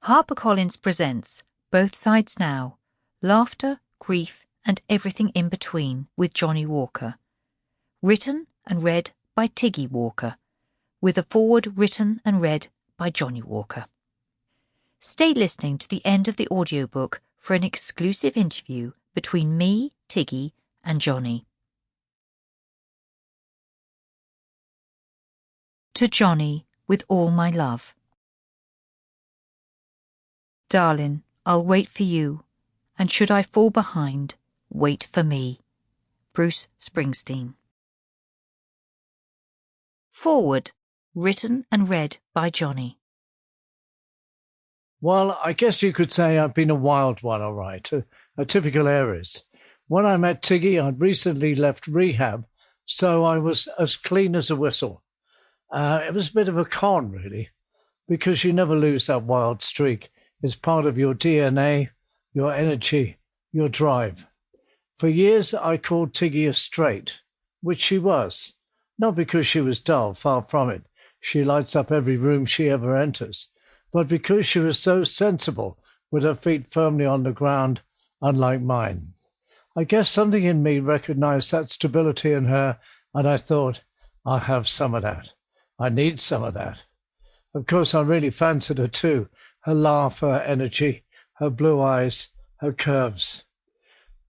HarperCollins presents Both Sides Now, Laughter, Grief and Everything in Between with Johnnie Walker. Written and read by Tiggy Walker, with a foreword written and read by Johnnie Walker. Stay listening to the end of the audiobook for an exclusive interview between me, Tiggy, and Johnnie. To Johnnie, with all my love. Darling, I'll wait for you, and should I fall behind, wait for me. Bruce Springsteen. Foreword, written and read by Johnnie. Well, I guess you could say I've been a wild one, all right, a typical Aries. When I met Tiggy, I'd recently left rehab, so I was as clean as a whistle. It was a bit of a con, really, because you never lose that wild streak. It's part of your DNA, your energy, your drive. For years, I called Tiggy a straight, which she was. Not because she was dull, far from it. She lights up every room she ever enters. But because she was so sensible, with her feet firmly on the ground, unlike mine. I guess something in me recognized that stability in her, and I thought, I'll have some of that. I need some of that. Of course, I really fancied her too. Her laugh, her energy, her blue eyes, her curves.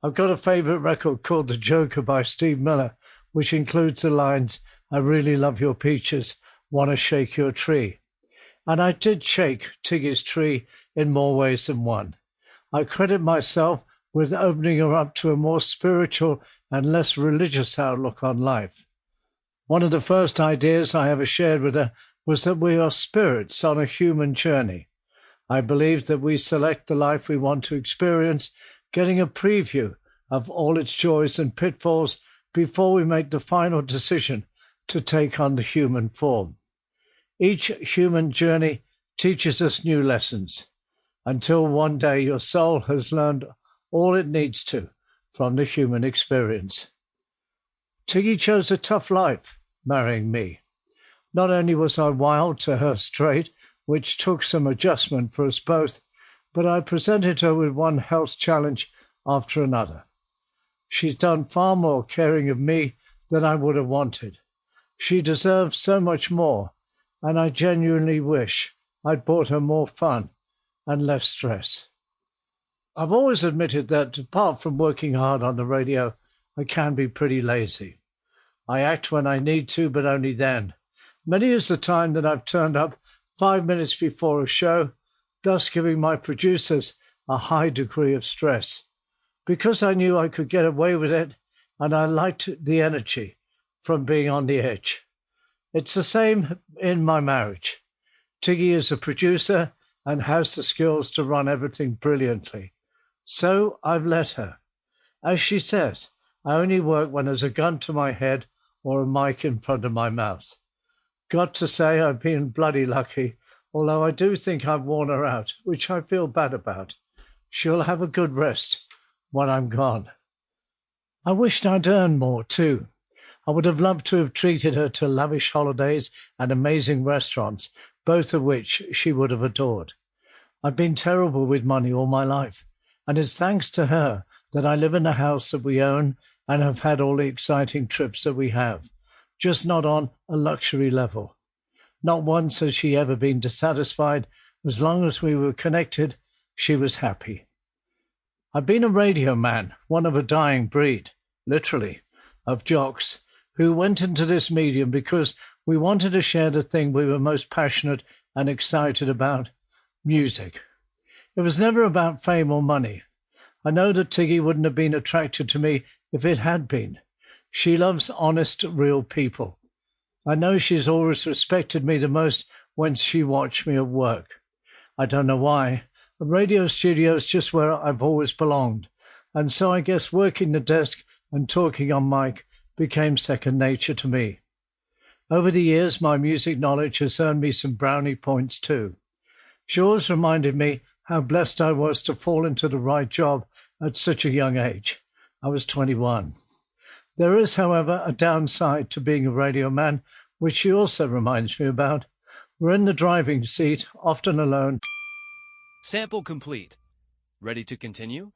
I've got a favourite record called The Joker by Steve Miller, which includes the lines, I really love your peaches, wanna shake your tree. And I did shake Tiggy's tree in more ways than one. I credit myself with opening her up to a more spiritual and less religious outlook on life. One of the first ideas I ever shared with her was that we are spirits on a human journey. I believe that we select the life we want to experience, getting a preview of all its joys and pitfalls before we make the final decision to take on the human form. Each human journey teaches us new lessons, until one day your soul has learned all it needs to from the human experience. Tiggy chose a tough life, marrying me. Not only was I wild to her straight, which took some adjustment for us both, but I presented her with one health challenge after another. She's done far more caring of me than I would have wanted. She deserves so much more, and I genuinely wish I'd brought her more fun and less stress. I've always admitted that, apart from working hard on the radio, I can be pretty lazy. I act when I need to, but only then. Many is the time that I've turned up 5 minutes before a show, thus giving my producers a high degree of stress. Because I knew I could get away with it, and I liked the energy from being on the edge. It's the same in my marriage. Tiggy is a producer and has the skills to run everything brilliantly. So I've let her. As she says, I only work when there's a gun to my head or a mic in front of my mouth. Got to say I've been bloody lucky, although I do think I've worn her out, which I feel bad about. She'll have a good rest when I'm gone. I wished I'd earned more too. I would have loved to have treated her to lavish holidays and amazing restaurants, both of which she would have adored. I've been terrible with money all my life, and it's thanks to her that I live in the house that we own and have had all the exciting trips that we have, just not on a luxury level. Not once has she ever been dissatisfied. As long as we were connected, she was happy. I've been a radio man, one of a dying breed, literally, of jocks, who went into this medium because we wanted to share the thing we were most passionate and excited about, music. It was never about fame or money. I know that Tiggy wouldn't have been attracted to me if it had been. She loves honest, real people. I know she's always respected me the most when she watched me at work. I don't know why. A radio studio is just where I've always belonged, and so I guess working the desk and talking on mic became second nature to me. Over the years, my music knowledge has earned me some brownie points too. She always reminded me how blessed I was to fall into the right job at such a young age. I was 21. There is, however, a downside to being a radio man, which she also reminds me about. We're in the driving seat, often alone. Sample complete. Ready to continue?